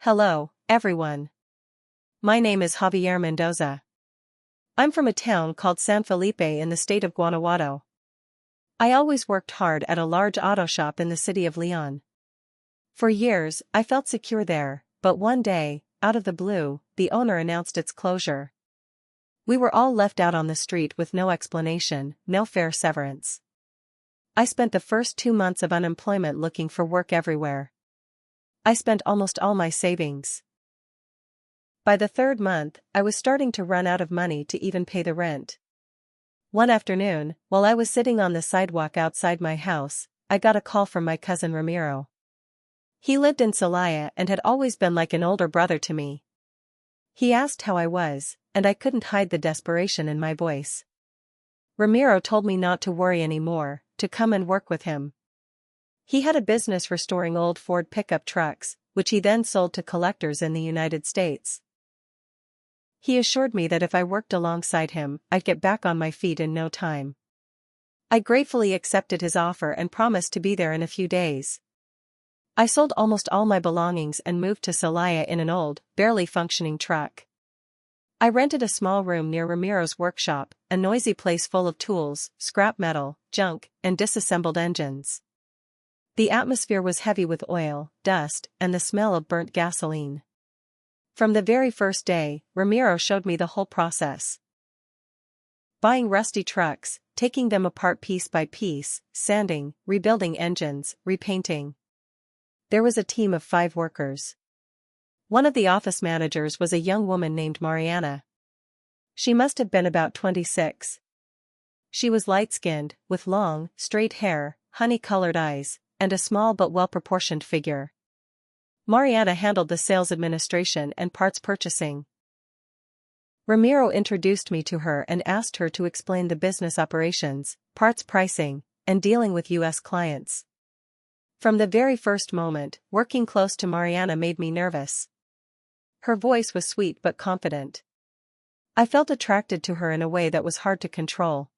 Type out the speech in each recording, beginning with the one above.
Hello, everyone. My name is Javier Mendoza. I'm from a town called San Felipe in the state of Guanajuato. I always worked hard at a large auto shop in the city of Leon. For years, I felt secure there, but one day, out of the blue, the owner announced its closure. We were all left out on the street with no explanation, no fair severance. I spent the first 2 months of unemployment looking for work everywhere. I spent almost all my savings. By the third month, I was starting to run out of money to even pay the rent. One afternoon, while I was sitting on the sidewalk outside my house, I got a call from my cousin Ramiro. He lived in Celaya and had always been like an older brother to me. He asked how I was, and I couldn't hide the desperation in my voice. Ramiro told me not to worry anymore, to come and work with him. He had a business restoring old Ford pickup trucks, which he then sold to collectors in the United States. He assured me that if I worked alongside him, I'd get back on my feet in no time. I gratefully accepted his offer and promised to be there in a few days. I sold almost all my belongings and moved to Celaya in an old, barely functioning truck. I rented a small room near Ramiro's workshop, a noisy place full of tools, scrap metal, junk, and disassembled engines. The atmosphere was heavy with oil, dust, and the smell of burnt gasoline. From the very first day, Ramiro showed me the whole process. Buying rusty trucks, taking them apart piece by piece, sanding, rebuilding engines, repainting. There was a team of 5 workers. One of the office managers was a young woman named Mariana. She must have been about 26. She was light-skinned, with long, straight hair, honey-colored eyes, and a small but well-proportioned figure. Mariana handled the sales administration and parts purchasing. Ramiro introduced me to her and asked her to explain the business operations, parts pricing, and dealing with U.S. clients. From the very first moment, working close to Mariana made me nervous. Her voice was sweet but confident. I felt attracted to her in a way that was hard to control.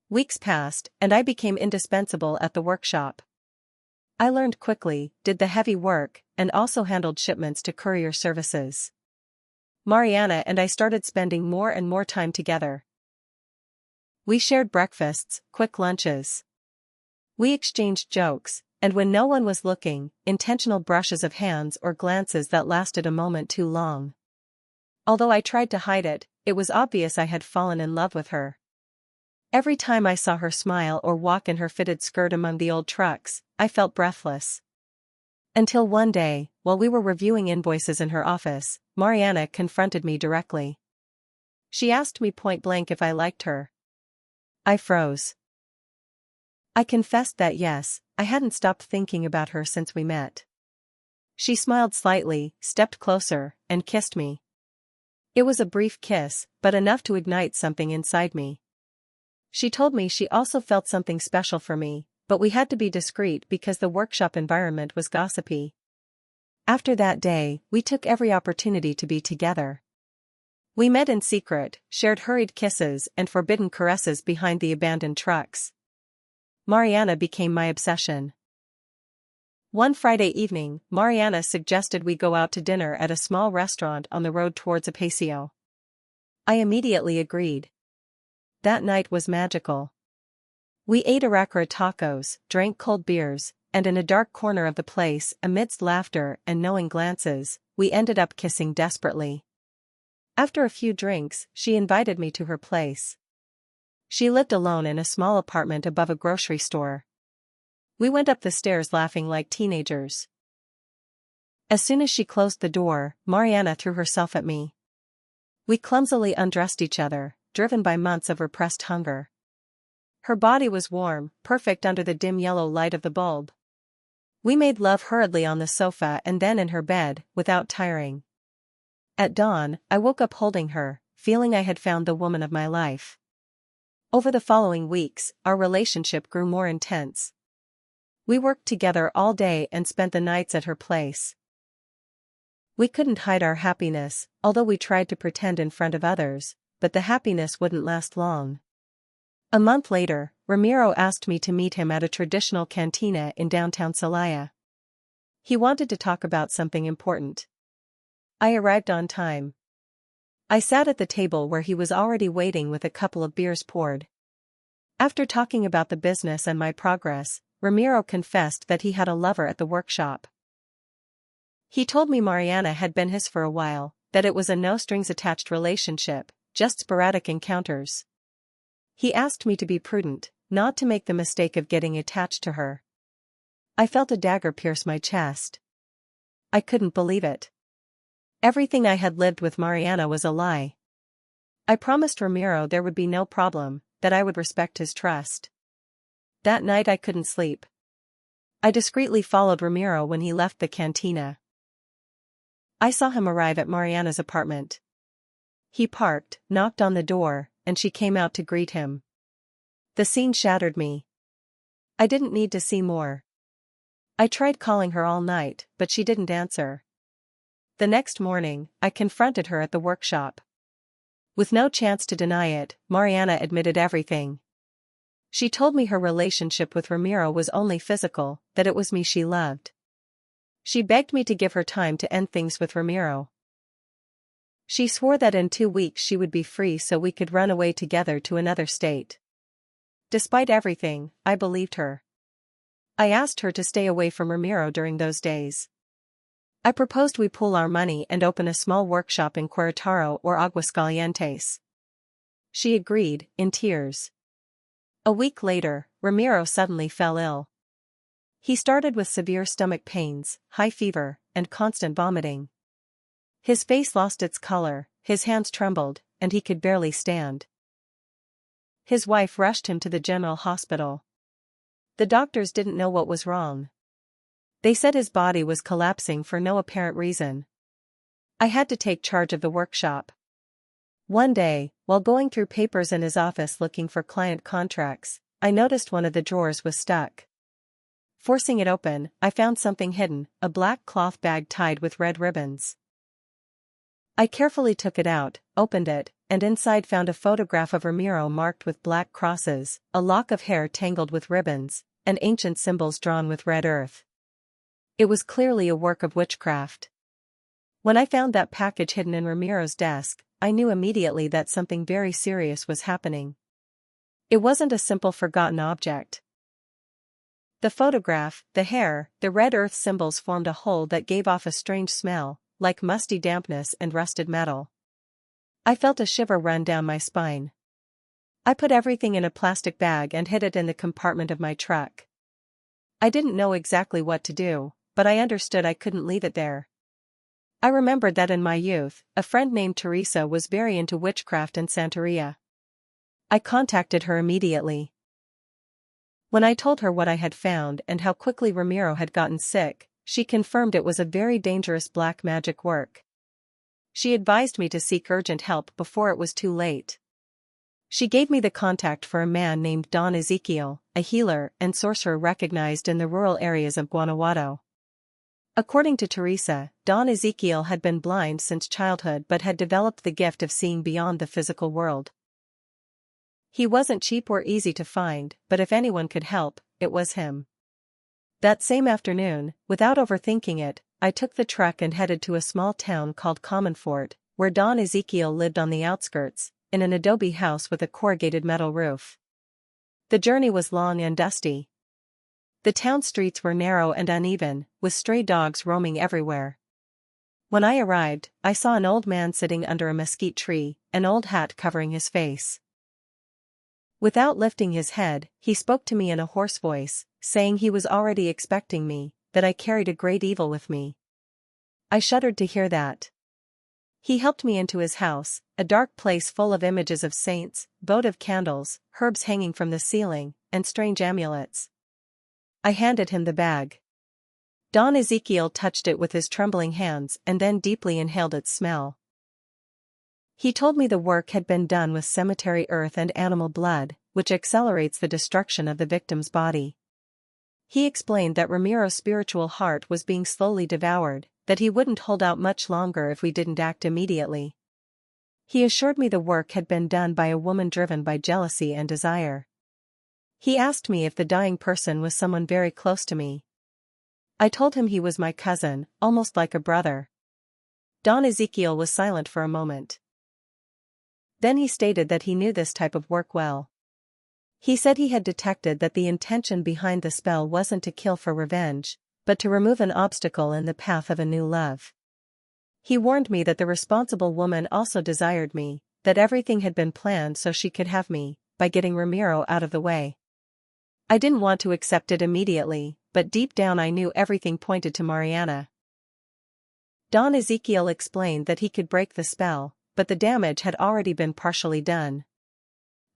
Weeks passed, and I became indispensable at the workshop. I learned quickly, did the heavy work, and also handled shipments to courier services. Mariana and I started spending more and more time together. We shared breakfasts, quick lunches. We exchanged jokes, and when no one was looking, intentional brushes of hands or glances that lasted a moment too long. Although I tried to hide it, it was obvious I had fallen in love with her. Every time I saw her smile or walk in her fitted skirt among the old trucks, I felt breathless. Until one day, while we were reviewing invoices in her office, Mariana confronted me directly. She asked me point-blank if I liked her. I froze. I confessed that yes, I hadn't stopped thinking about her since we met. She smiled slightly, stepped closer, and kissed me. It was a brief kiss, but enough to ignite something inside me. She told me she also felt something special for me, but we had to be discreet because the workshop environment was gossipy. After that day, we took every opportunity to be together. We met in secret, shared hurried kisses and forbidden caresses behind the abandoned trucks. Mariana became my obsession. One Friday evening, Mariana suggested we go out to dinner at a small restaurant on the road towards Apaseo. I immediately agreed. That night was magical. We ate Aracra tacos, drank cold beers, and in a dark corner of the place, amidst laughter and knowing glances, we ended up kissing desperately. After a few drinks, she invited me to her place. She lived alone in a small apartment above a grocery store. We went up the stairs laughing like teenagers. As soon as she closed the door, Mariana threw herself at me. We clumsily undressed each other, driven by months of repressed hunger. Her body was warm, perfect under the dim yellow light of the bulb. We made love hurriedly on the sofa and then in her bed, without tiring. At dawn, I woke up holding her, feeling I had found the woman of my life. Over the following weeks, our relationship grew more intense. We worked together all day and spent the nights at her place. We couldn't hide our happiness, although we tried to pretend in front of others, but the happiness wouldn't last long. A month later, Ramiro asked me to meet him at a traditional cantina in downtown Celaya. He wanted to talk about something important. I arrived on time. I sat at the table where he was already waiting with a couple of beers poured. After talking about the business and my progress, Ramiro confessed that he had a lover at the workshop. He told me Mariana had been his for a while, that it was a no-strings-attached relationship, just sporadic encounters. He asked me to be prudent, not to make the mistake of getting attached to her. I felt a dagger pierce my chest. I couldn't believe it. Everything I had lived with Mariana was a lie. I promised Ramiro there would be no problem, that I would respect his trust. That night I couldn't sleep. I discreetly followed Ramiro when he left the cantina. I saw him arrive at Mariana's apartment. He parked, knocked on the door, and she came out to greet him. The scene shattered me. I didn't need to see more. I tried calling her all night, but she didn't answer. The next morning, I confronted her at the workshop. With no chance to deny it, Mariana admitted everything. She told me her relationship with Ramiro was only physical, that it was me she loved. She begged me to give her time to end things with Ramiro. She swore that in 2 weeks she would be free so we could run away together to another state. Despite everything, I believed her. I asked her to stay away from Ramiro during those days. I proposed we pool our money and open a small workshop in Querétaro or Aguascalientes. She agreed, in tears. A week later, Ramiro suddenly fell ill. He started with severe stomach pains, high fever, and constant vomiting. His face lost its color, his hands trembled, and he could barely stand. His wife rushed him to the general hospital. The doctors didn't know what was wrong. They said his body was collapsing for no apparent reason. I had to take charge of the workshop. One day, while going through papers in his office looking for client contracts, I noticed one of the drawers was stuck. Forcing it open, I found something hidden, a black cloth bag tied with red ribbons. I carefully took it out, opened it, and inside found a photograph of Ramiro marked with black crosses, a lock of hair tangled with ribbons, and ancient symbols drawn with red earth. It was clearly a work of witchcraft. When I found that package hidden in Ramiro's desk, I knew immediately that something very serious was happening. It wasn't a simple forgotten object. The photograph, the hair, the red earth symbols formed a whole that gave off a strange smell, like musty dampness and rusted metal. I felt a shiver run down my spine. I put everything in a plastic bag and hid it in the compartment of my truck. I didn't know exactly what to do, but I understood I couldn't leave it there. I remembered that in my youth, a friend named Teresa was very into witchcraft and Santeria. I contacted her immediately. When I told her what I had found and how quickly Ramiro had gotten sick, she confirmed it was a very dangerous black magic work. She advised me to seek urgent help before it was too late. She gave me the contact for a man named Don Ezekiel, a healer and sorcerer recognized in the rural areas of Guanajuato. According to Teresa, Don Ezekiel had been blind since childhood but had developed the gift of seeing beyond the physical world. He wasn't cheap or easy to find, but if anyone could help, it was him. That same afternoon, without overthinking it, I took the truck and headed to a small town called Comonfort, where Don Ezekiel lived on the outskirts, in an adobe house with a corrugated metal roof. The journey was long and dusty. The town streets were narrow and uneven, with stray dogs roaming everywhere. When I arrived, I saw an old man sitting under a mesquite tree, an old hat covering his face. Without lifting his head, he spoke to me in a hoarse voice, saying he was already expecting me, that I carried a great evil with me. I shuddered to hear that. He helped me into his house, a dark place full of images of saints, votive candles, herbs hanging from the ceiling, and strange amulets. I handed him the bag. Don Ezekiel touched it with his trembling hands and then deeply inhaled its smell. He told me the work had been done with cemetery earth and animal blood, which accelerates the destruction of the victim's body. He explained that Ramiro's spiritual heart was being slowly devoured, that he wouldn't hold out much longer if we didn't act immediately. He assured me the work had been done by a woman driven by jealousy and desire. He asked me if the dying person was someone very close to me. I told him he was my cousin, almost like a brother. Don Ezekiel was silent for a moment. Then he stated that he knew this type of work well. He said he had detected that the intention behind the spell wasn't to kill for revenge, but to remove an obstacle in the path of a new love. He warned me that the responsible woman also desired me, that everything had been planned so she could have me, by getting Ramiro out of the way. I didn't want to accept it immediately, but deep down I knew everything pointed to Mariana. Don Ezekiel explained that he could break the spell, but the damage had already been partially done.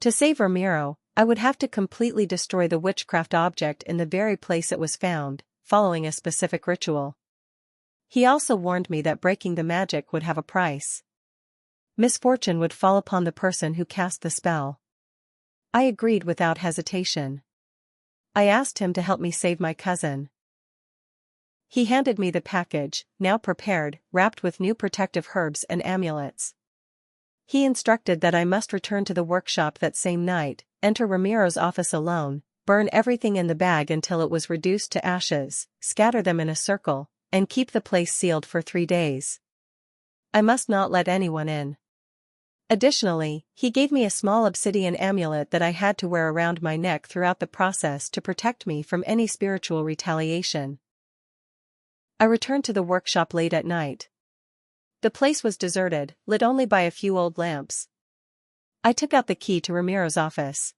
To save Ramiro, I would have to completely destroy the witchcraft object in the very place it was found, following a specific ritual. He also warned me that breaking the magic would have a price. Misfortune would fall upon the person who cast the spell. I agreed without hesitation. I asked him to help me save my cousin. He handed me the package, now prepared, wrapped with new protective herbs and amulets. He instructed that I must return to the workshop that same night, enter Ramiro's office alone, burn everything in the bag until it was reduced to ashes, scatter them in a circle, and keep the place sealed for 3 days. I must not let anyone in. Additionally, he gave me a small obsidian amulet that I had to wear around my neck throughout the process to protect me from any spiritual retaliation. I returned to the workshop late at night. The place was deserted, lit only by a few old lamps. I took out the key to Ramiro's office.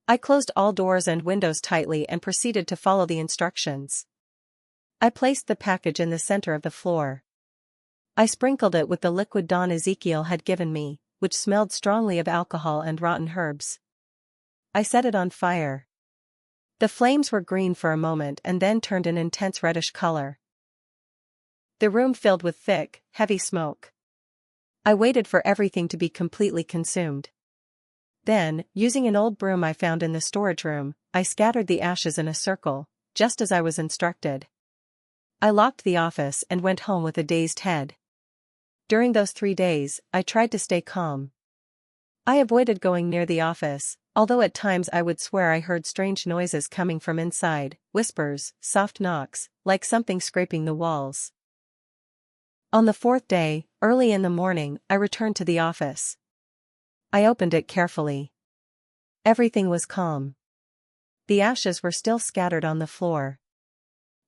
I closed all doors and windows tightly and proceeded to follow the instructions. I placed the package in the center of the floor. I sprinkled it with the liquid Don Ezekiel had given me, which smelled strongly of alcohol and rotten herbs. I set it on fire. The flames were green for a moment and then turned an intense reddish color. The room filled with thick, heavy smoke. I waited for everything to be completely consumed. Then, using an old broom I found in the storage room, I scattered the ashes in a circle, just as I was instructed. I locked the office and went home with a dazed head. During those 3 days, I tried to stay calm. I avoided going near the office, although at times I would swear I heard strange noises coming from inside, whispers, soft knocks, like something scraping the walls. On the 4th day, early in the morning, I returned to the office. I opened it carefully. Everything was calm. The ashes were still scattered on the floor.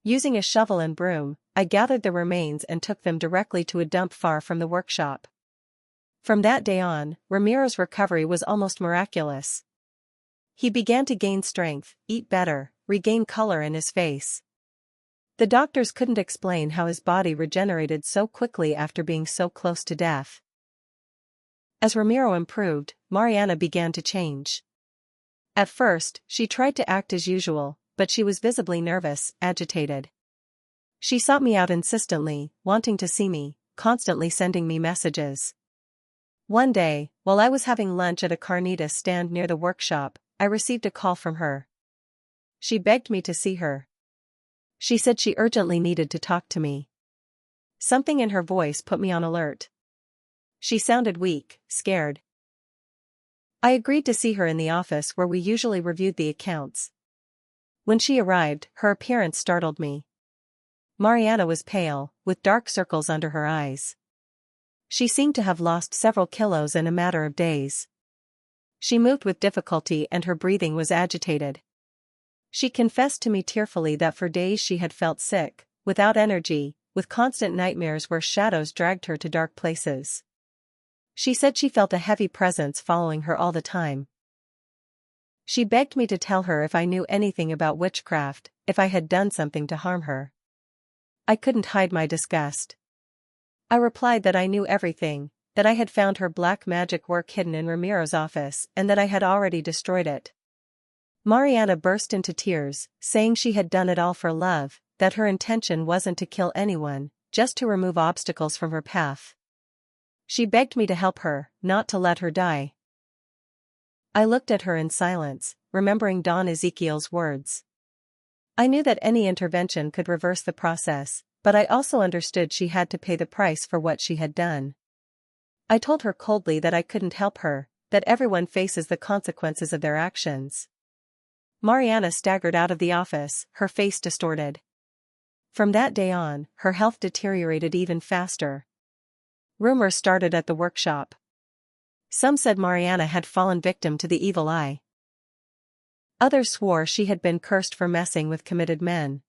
Using a shovel and broom, I gathered the remains and took them directly to a dump far from the workshop. From that day on, Ramiro's recovery was almost miraculous. He began to gain strength, eat better, regain color in his face. The doctors couldn't explain how his body regenerated so quickly after being so close to death. As Ramiro improved, Mariana began to change. At first, she tried to act as usual, but she was visibly nervous, agitated. She sought me out insistently, wanting to see me, constantly sending me messages. One day, while I was having lunch at a carnitas stand near the workshop, I received a call from her. She begged me to see her. She said she urgently needed to talk to me. Something in her voice put me on alert. She sounded weak, scared. I agreed to see her in the office where we usually reviewed the accounts. When she arrived, her appearance startled me. Mariana was pale, with dark circles under her eyes. She seemed to have lost several kilos in a matter of days. She moved with difficulty and her breathing was agitated. She confessed to me tearfully that for days she had felt sick, without energy, with constant nightmares where shadows dragged her to dark places. She said she felt a heavy presence following her all the time. She begged me to tell her if I knew anything about witchcraft, if I had done something to harm her. I couldn't hide my disgust. I replied that I knew everything, that I had found her black magic work hidden in Ramiro's office and that I had already destroyed it. Mariana burst into tears, saying she had done it all for love, that her intention wasn't to kill anyone, just to remove obstacles from her path. She begged me to help her, not to let her die. I looked at her in silence, remembering Don Ezekiel's words. I knew that any intervention could reverse the process, but I also understood she had to pay the price for what she had done. I told her coldly that I couldn't help her, that everyone faces the consequences of their actions. Mariana staggered out of the office, her face distorted. From that day on, her health deteriorated even faster. Rumors started at the workshop. Some said Mariana had fallen victim to the evil eye. Others swore she had been cursed for messing with committed men.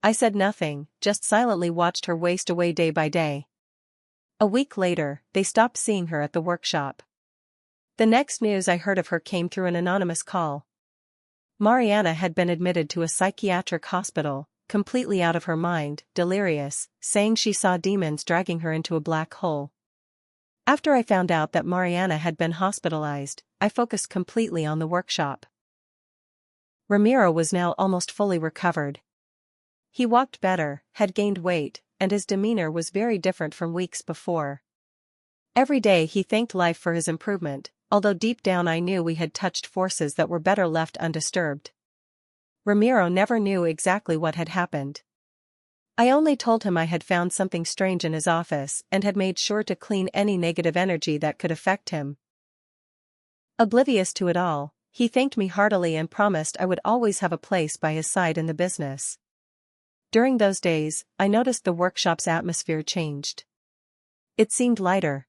I said nothing, just silently watched her waste away day by day. A week later, they stopped seeing her at the workshop. The next news I heard of her came through an anonymous call. Mariana had been admitted to a psychiatric hospital, completely out of her mind, delirious, saying she saw demons dragging her into a black hole. After I found out that Mariana had been hospitalized, I focused completely on the workshop. Ramiro was now almost fully recovered. He walked better, had gained weight, and his demeanor was very different from weeks before. Every day he thanked life for his improvement, although deep down I knew we had touched forces that were better left undisturbed. Ramiro never knew exactly what had happened. I only told him I had found something strange in his office and had made sure to clean any negative energy that could affect him. Oblivious to it all, he thanked me heartily and promised I would always have a place by his side in the business. During those days, I noticed the workshop's atmosphere changed. It seemed lighter.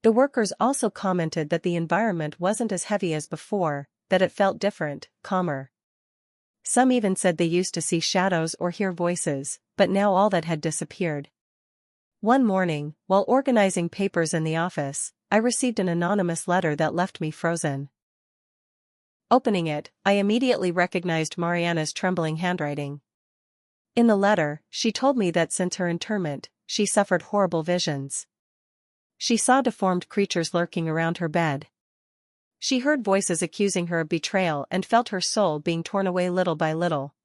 The workers also commented that the environment wasn't as heavy as before, that it felt different, calmer. Some even said they used to see shadows or hear voices, but now all that had disappeared. One morning, while organizing papers in the office, I received an anonymous letter that left me frozen. Opening it, I immediately recognized Mariana's trembling handwriting. In the letter, she told me that since her internment, she suffered horrible visions. She saw deformed creatures lurking around her bed. She heard voices accusing her of betrayal and felt her soul being torn away little by little.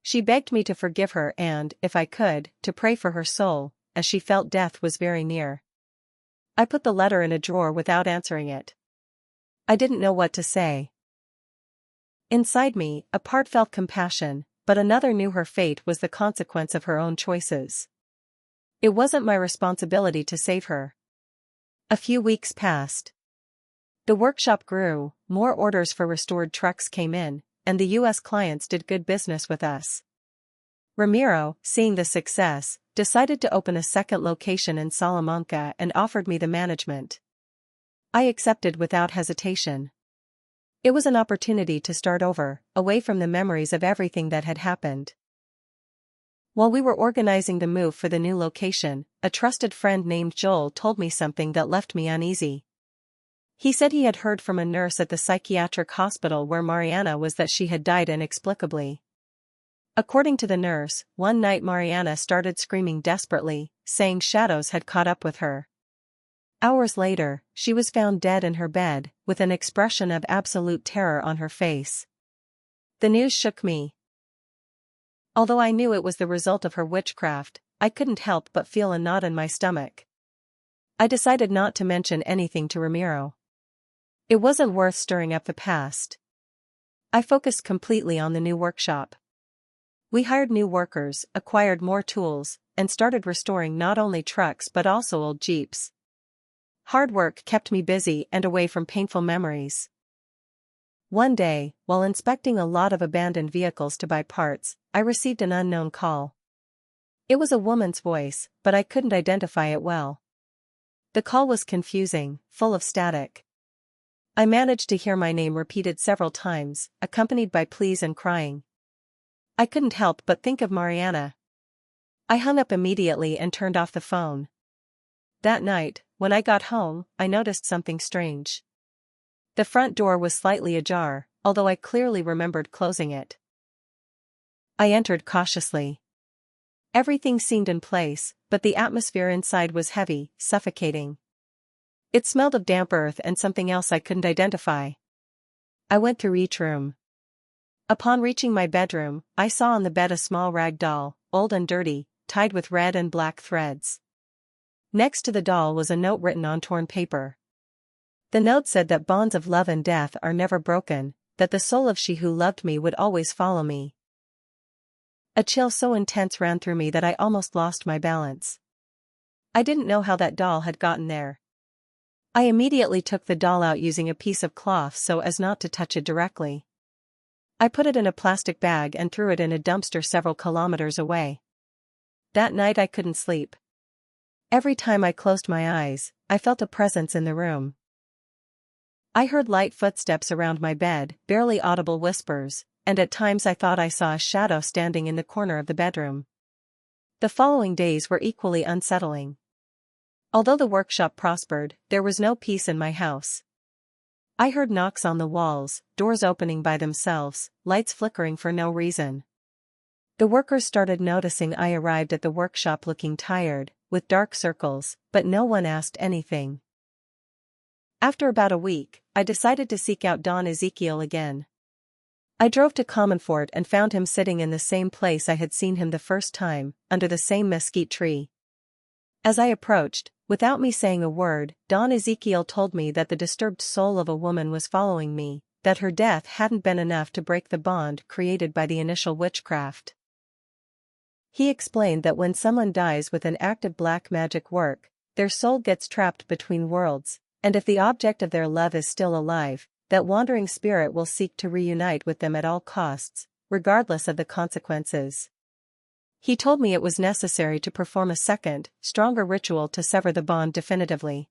She begged me to forgive her and, if I could, to pray for her soul, as she felt death was very near. I put the letter in a drawer without answering it. I didn't know what to say. Inside me, a part felt compassion, but another knew her fate was the consequence of her own choices. It wasn't my responsibility to save her. A few weeks passed. The workshop grew, more orders for restored trucks came in, and the U.S. clients did good business with us. Ramiro, seeing the success, decided to open a second location in Salamanca and offered me the management. I accepted without hesitation. It was an opportunity to start over, away from the memories of everything that had happened. While we were organizing the move for the new location, a trusted friend named Joel told me something that left me uneasy. He said he had heard from a nurse at the psychiatric hospital where Mariana was that she had died inexplicably. According to the nurse, one night Mariana started screaming desperately, saying shadows had caught up with her. Hours later, she was found dead in her bed, with an expression of absolute terror on her face. The news shook me. Although I knew it was the result of her witchcraft, I couldn't help but feel a knot in my stomach. I decided not to mention anything to Ramiro. It wasn't worth stirring up the past. I focused completely on the new workshop. We hired new workers, acquired more tools, and started restoring not only trucks but also old Jeeps. Hard work kept me busy and away from painful memories. One day, while inspecting a lot of abandoned vehicles to buy parts, I received an unknown call. It was a woman's voice, but I couldn't identify it well. The call was confusing, full of static. I managed to hear my name repeated several times, accompanied by pleas and crying. I couldn't help but think of Mariana. I hung up immediately and turned off the phone. That night, when I got home, I noticed something strange. The front door was slightly ajar, although I clearly remembered closing it. I entered cautiously. Everything seemed in place, but the atmosphere inside was heavy, suffocating. It smelled of damp earth and something else I couldn't identify. I went through each room. Upon reaching my bedroom, I saw on the bed a small rag doll, old and dirty, tied with red and black threads. Next to the doll was a note written on torn paper. The note said that bonds of love and death are never broken, that the soul of she who loved me would always follow me. A chill so intense ran through me that I almost lost my balance. I didn't know how that doll had gotten there. I immediately took the doll out using a piece of cloth so as not to touch it directly. I put it in a plastic bag and threw it in a dumpster several kilometers away. That night I couldn't sleep. Every time I closed my eyes, I felt a presence in the room. I heard light footsteps around my bed, barely audible whispers, and at times I thought I saw a shadow standing in the corner of the bedroom. The following days were equally unsettling. Although the workshop prospered, there was no peace in my house. I heard knocks on the walls, doors opening by themselves, lights flickering for no reason. The workers started noticing I arrived at the workshop looking tired, with dark circles, but no one asked anything. After about a week, I decided to seek out Don Ezekiel again. I drove to Comonfort and found him sitting in the same place I had seen him the first time, under the same mesquite tree. As I approached, without me saying a word, Don Ezekiel told me that the disturbed soul of a woman was following me, that her death hadn't been enough to break the bond created by the initial witchcraft. He explained that when someone dies with an active black magic work, their soul gets trapped between worlds, and if the object of their love is still alive, that wandering spirit will seek to reunite with them at all costs, regardless of the consequences. He told me it was necessary to perform a second, stronger ritual to sever the bond definitively.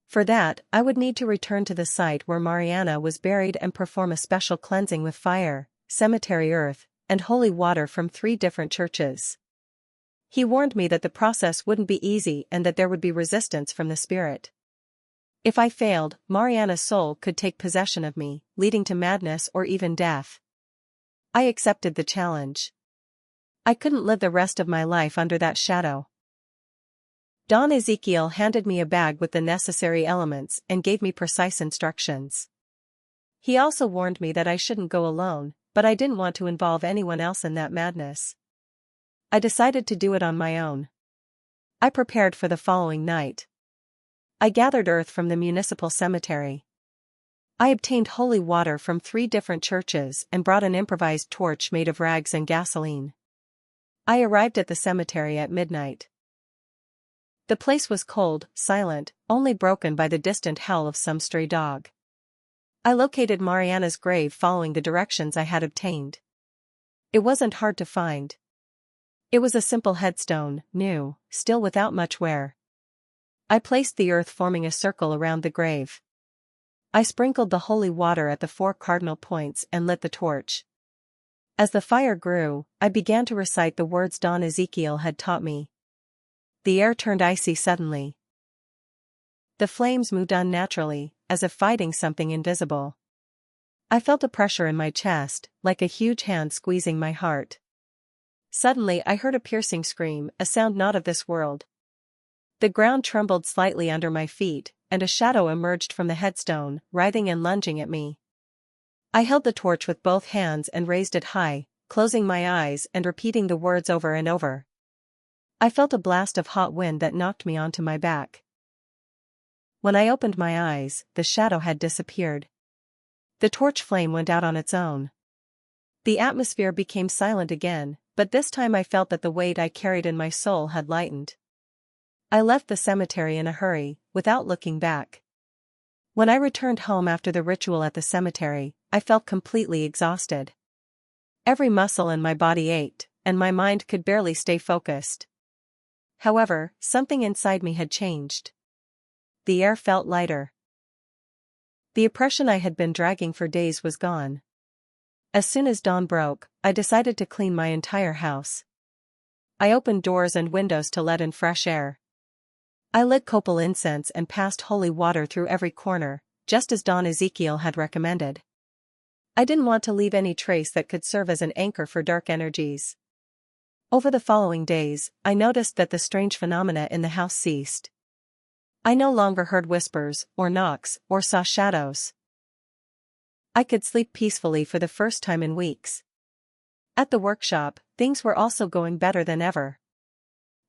For that, I would need to return to the site where Mariana was buried and perform a special cleansing with fire, cemetery earth, and holy water from 3 different churches. He warned me that the process wouldn't be easy and that there would be resistance from the spirit. If I failed, Mariana's soul could take possession of me, leading to madness or even death. I accepted the challenge. I couldn't live the rest of my life under that shadow. Don Ezekiel handed me a bag with the necessary elements and gave me precise instructions. He also warned me that I shouldn't go alone, but I didn't want to involve anyone else in that madness. I decided to do it on my own. I prepared for the following night. I gathered earth from the municipal cemetery. I obtained holy water from 3 different churches and brought an improvised torch made of rags and gasoline. I arrived at the cemetery at midnight. The place was cold, silent, only broken by the distant howl of some stray dog. I located Mariana's grave following the directions I had obtained. It wasn't hard to find. It was a simple headstone, new, still without much wear. I placed the earth forming a circle around the grave. I sprinkled the holy water at the 4 cardinal points and lit the torch. As the fire grew, I began to recite the words Don Ezekiel had taught me. The air turned icy suddenly. The flames moved unnaturally, as if fighting something invisible. I felt a pressure in my chest, like a huge hand squeezing my heart. Suddenly I heard a piercing scream, a sound not of this world. The ground trembled slightly under my feet, and a shadow emerged from the headstone, writhing and lunging at me. I held the torch with both hands and raised it high, closing my eyes and repeating the words over and over. I felt a blast of hot wind that knocked me onto my back. When I opened my eyes, the shadow had disappeared. The torch flame went out on its own. The atmosphere became silent again, but this time I felt that the weight I carried in my soul had lightened. I left the cemetery in a hurry, without looking back. When I returned home after the ritual at the cemetery, I felt completely exhausted. Every muscle in my body ached, and my mind could barely stay focused. However, something inside me had changed. The air felt lighter. The oppression I had been dragging for days was gone. As soon as dawn broke, I decided to clean my entire house. I opened doors and windows to let in fresh air. I lit copal incense and passed holy water through every corner, just as Don Ezekiel had recommended. I didn't want to leave any trace that could serve as an anchor for dark energies. Over the following days, I noticed that the strange phenomena in the house ceased. I no longer heard whispers, or knocks, or saw shadows. I could sleep peacefully for the first time in weeks. At the workshop, things were also going better than ever.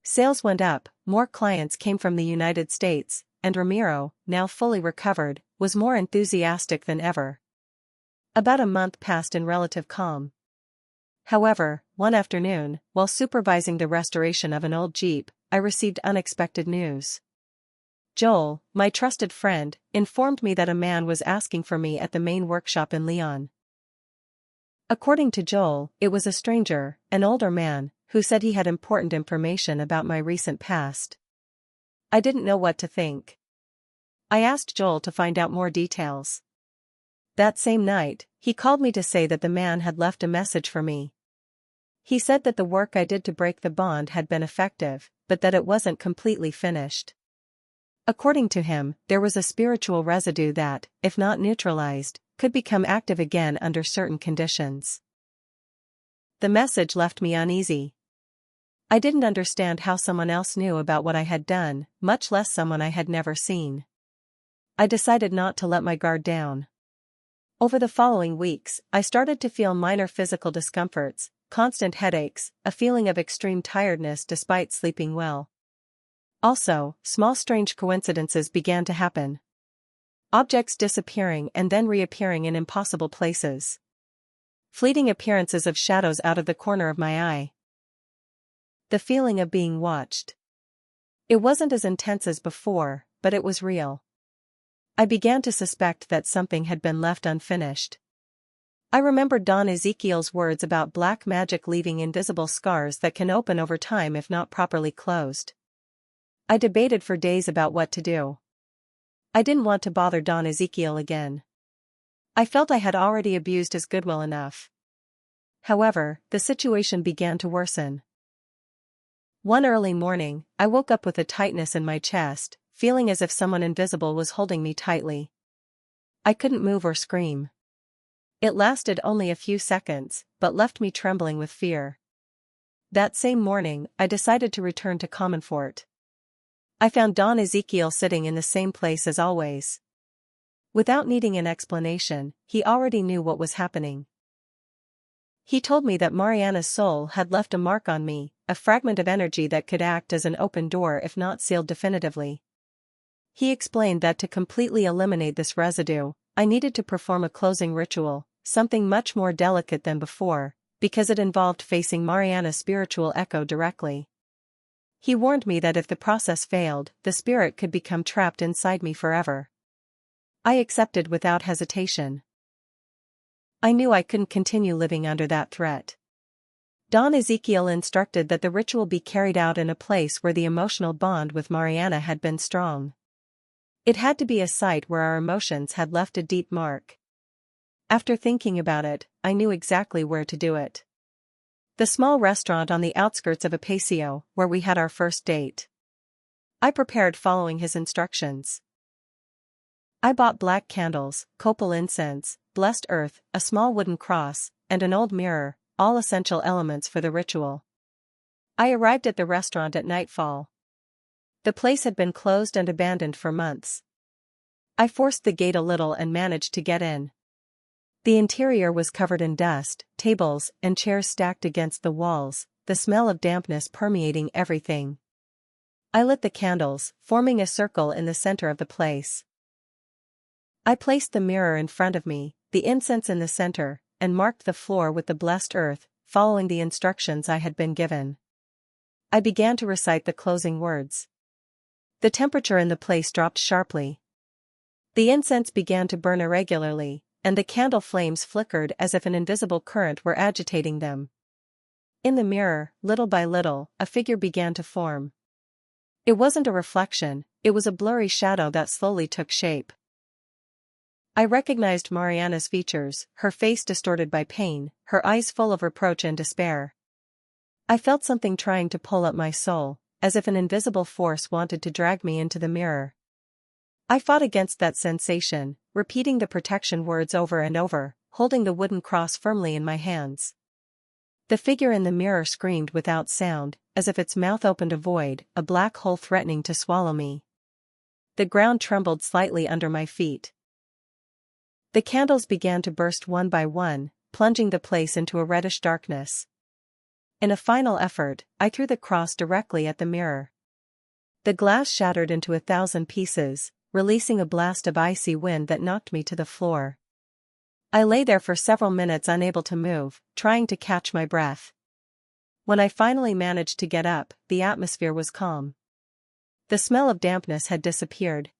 Sales went up, more clients came from the United States, and Ramiro, now fully recovered, was more enthusiastic than ever. About a month passed in relative calm. However, one afternoon, while supervising the restoration of an old Jeep, I received unexpected news. Joel, my trusted friend, informed me that a man was asking for me at the main workshop in Lyon. According to Joel, it was a stranger, an older man, who said he had important information about my recent past. I didn't know what to think. I asked Joel to find out more details. That same night, he called me to say that the man had left a message for me. He said that the work I did to break the bond had been effective, but that it wasn't completely finished. According to him, there was a spiritual residue that, if not neutralized, could become active again under certain conditions. The message left me uneasy. I didn't understand how someone else knew about what I had done, much less someone I had never seen. I decided not to let my guard down. Over the following weeks, I started to feel minor physical discomforts, constant headaches, a feeling of extreme tiredness despite sleeping well. Also, small strange coincidences began to happen. Objects disappearing and then reappearing in impossible places. Fleeting appearances of shadows out of the corner of my eye. The feeling of being watched. It wasn't as intense as before, but it was real. I began to suspect that something had been left unfinished. I remembered Don Ezekiel's words about black magic leaving invisible scars that can open over time if not properly closed. I debated for days about what to do. I didn't want to bother Don Ezekiel again. I felt I had already abused his goodwill enough. However, the situation began to worsen. One early morning, I woke up with a tightness in my chest, feeling as if someone invisible was holding me tightly. I couldn't move or scream. It lasted only a few seconds, but left me trembling with fear. That same morning, I decided to return to Commonfort. I found Don Ezekiel sitting in the same place as always. Without needing an explanation, he already knew what was happening. He told me that Mariana's soul had left a mark on me, a fragment of energy that could act as an open door if not sealed definitively. He explained that to completely eliminate this residue, I needed to perform a closing ritual, something much more delicate than before, because it involved facing Mariana's spiritual echo directly. He warned me that if the process failed, the spirit could become trapped inside me forever. I accepted without hesitation. I knew I couldn't continue living under that threat. Don Ezekiel instructed that the ritual be carried out in a place where the emotional bond with Mariana had been strong. It had to be a site where our emotions had left a deep mark. After thinking about it, I knew exactly where to do it. The small restaurant on the outskirts of Apasio, where we had our first date. I prepared following his instructions. I bought black candles, copal incense, blessed earth, a small wooden cross, and an old mirror, all essential elements for the ritual. I arrived at the restaurant at nightfall. The place had been closed and abandoned for months. I forced the gate a little and managed to get in. The interior was covered in dust, tables and chairs stacked against the walls, the smell of dampness permeating everything. I lit the candles, forming a circle in the center of the place. I placed the mirror in front of me, the incense in the center, and marked the floor with the blessed earth, following the instructions I had been given. I began to recite the closing words. The temperature in the place dropped sharply. The incense began to burn irregularly, and the candle flames flickered as if an invisible current were agitating them. In the mirror, little by little, a figure began to form. It wasn't a reflection, it was a blurry shadow that slowly took shape. I recognized Mariana's features, her face distorted by pain, her eyes full of reproach and despair. I felt something trying to pull at my soul, as if an invisible force wanted to drag me into the mirror. I fought against that sensation, repeating the protection words over and over, holding the wooden cross firmly in my hands. The figure in the mirror screamed without sound, as if its mouth opened a void, a black hole threatening to swallow me. The ground trembled slightly under my feet. The candles began to burst one by one, plunging the place into a reddish darkness. In a final effort, I threw the cross directly at the mirror. The glass shattered into 1,000 pieces, releasing a blast of icy wind that knocked me to the floor. I lay there for several minutes unable to move, trying to catch my breath. When I finally managed to get up, the atmosphere was calm. The smell of dampness had disappeared.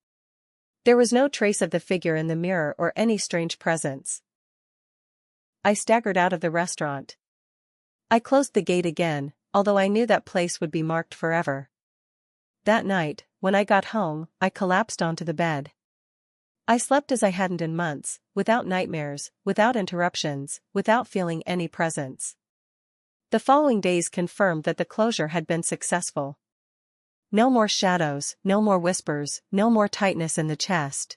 There was no trace of the figure in the mirror or any strange presence. I staggered out of the restaurant. I closed the gate again, although I knew that place would be marked forever. That night, when I got home, I collapsed onto the bed. I slept as I hadn't in months, without nightmares, without interruptions, without feeling any presence. The following days confirmed that the closure had been successful. No more shadows, no more whispers, no more tightness in the chest.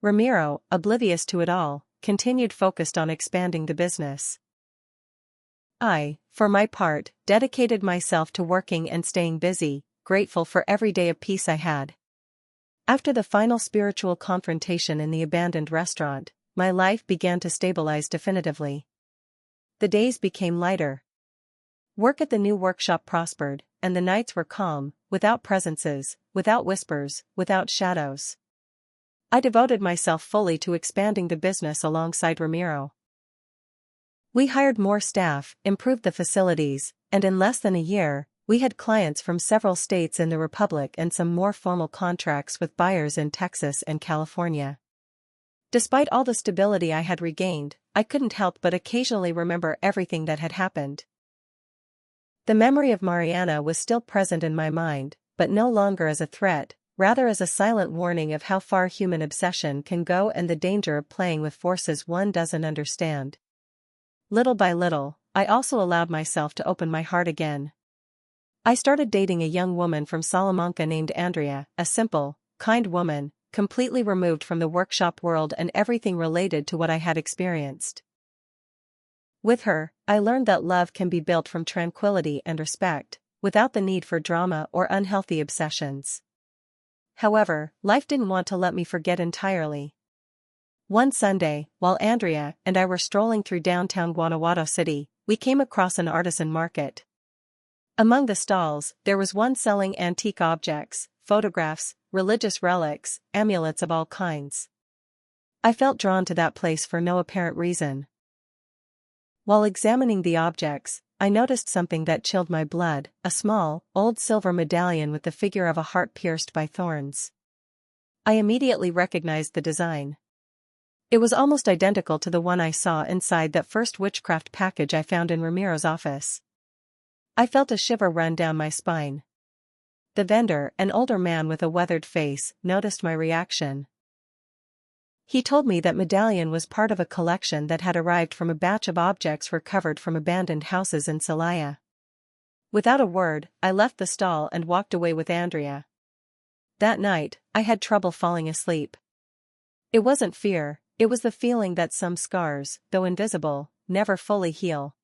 Ramiro, oblivious to it all, continued focused on expanding the business. I, for my part, dedicated myself to working and staying busy, grateful for every day of peace I had. After the final spiritual confrontation in the abandoned restaurant, my life began to stabilize definitively. The days became lighter. Work at the new workshop prospered, and the nights were calm, without presences, without whispers, without shadows. I devoted myself fully to expanding the business alongside Ramiro. We hired more staff, improved the facilities, and in less than a year, we had clients from several states in the Republic and some more formal contracts with buyers in Texas and California. Despite all the stability I had regained, I couldn't help but occasionally remember everything that had happened. The memory of Mariana was still present in my mind, but no longer as a threat, rather as a silent warning of how far human obsession can go and the danger of playing with forces one doesn't understand. Little by little, I also allowed myself to open my heart again. I started dating a young woman from Salamanca named Andrea, a simple, kind woman, completely removed from the workshop world and everything related to what I had experienced. With her, I learned that love can be built from tranquility and respect, without the need for drama or unhealthy obsessions. However, life didn't want to let me forget entirely. One Sunday, while Andrea and I were strolling through downtown Guanajuato City, we came across an artisan market. Among the stalls, there was one selling antique objects, photographs, religious relics, amulets of all kinds. I felt drawn to that place for no apparent reason. While examining the objects, I noticed something that chilled my blood, a small, old silver medallion with the figure of a heart pierced by thorns. I immediately recognized the design. It was almost identical to the one I saw inside that first witchcraft package I found in Ramiro's office. I felt a shiver run down my spine. The vendor, an older man with a weathered face, noticed my reaction. He told me that medallion was part of a collection that had arrived from a batch of objects recovered from abandoned houses in Celaya. Without a word, I left the stall and walked away with Andrea. That night, I had trouble falling asleep. It wasn't fear, it was the feeling that some scars, though invisible, never fully heal.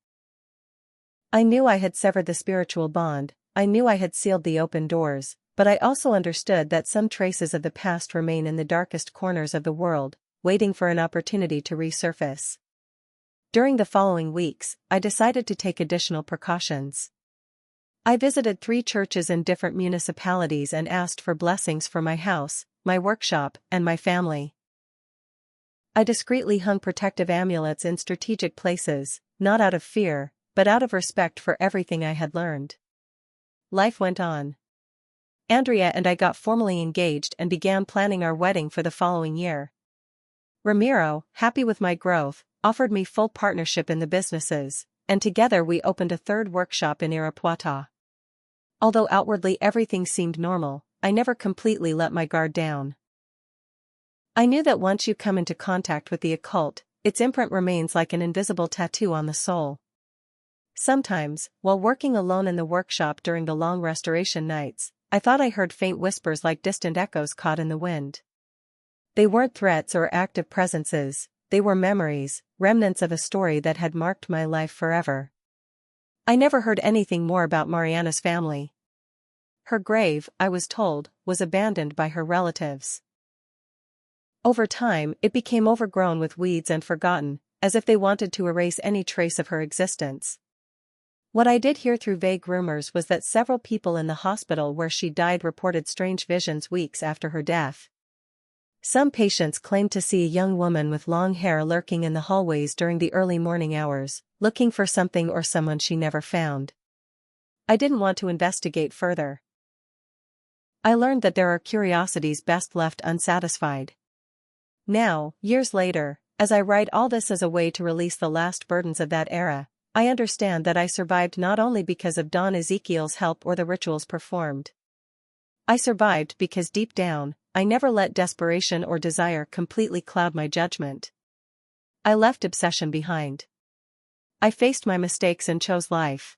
I knew I had severed the spiritual bond, I knew I had sealed the open doors, but I also understood that some traces of the past remain in the darkest corners of the world, waiting for an opportunity to resurface. During the following weeks, I decided to take additional precautions. I visited 3 churches in different municipalities and asked for blessings for my house, my workshop, and my family. I discreetly hung protective amulets in strategic places, not out of fear, but out of respect for everything I had learned. Life went on. Andrea and I got formally engaged and began planning our wedding for the following year. Ramiro, happy with my growth, offered me full partnership in the businesses, and together we opened a 3rd workshop in Irapuato. Although outwardly everything seemed normal, I never completely let my guard down. I knew that once you come into contact with the occult, its imprint remains like an invisible tattoo on the soul. Sometimes, while working alone in the workshop during the long restoration nights, I thought I heard faint whispers like distant echoes caught in the wind. They weren't threats or active presences, they were memories, remnants of a story that had marked my life forever. I never heard anything more about Mariana's family. Her grave, I was told, was abandoned by her relatives. Over time, it became overgrown with weeds and forgotten, as if they wanted to erase any trace of her existence. What I did hear through vague rumors was that several people in the hospital where she died reported strange visions weeks after her death. Some patients claimed to see a young woman with long hair lurking in the hallways during the early morning hours, looking for something or someone she never found. I didn't want to investigate further. I learned that there are curiosities best left unsatisfied. Now, years later, as I write all this as a way to release the last burdens of that era, I understand that I survived not only because of Don Ezekiel's help or the rituals performed. I survived because deep down, I never let desperation or desire completely cloud my judgment. I left obsession behind. I faced my mistakes and chose life.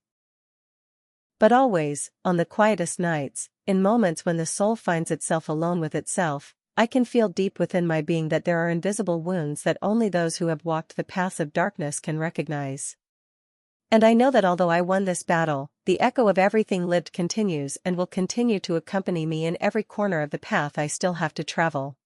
But always, on the quietest nights, in moments when the soul finds itself alone with itself, I can feel deep within my being that there are invisible wounds that only those who have walked the paths of darkness can recognize. And I know that although I won this battle, the echo of everything lived continues and will continue to accompany me in every corner of the path I still have to travel.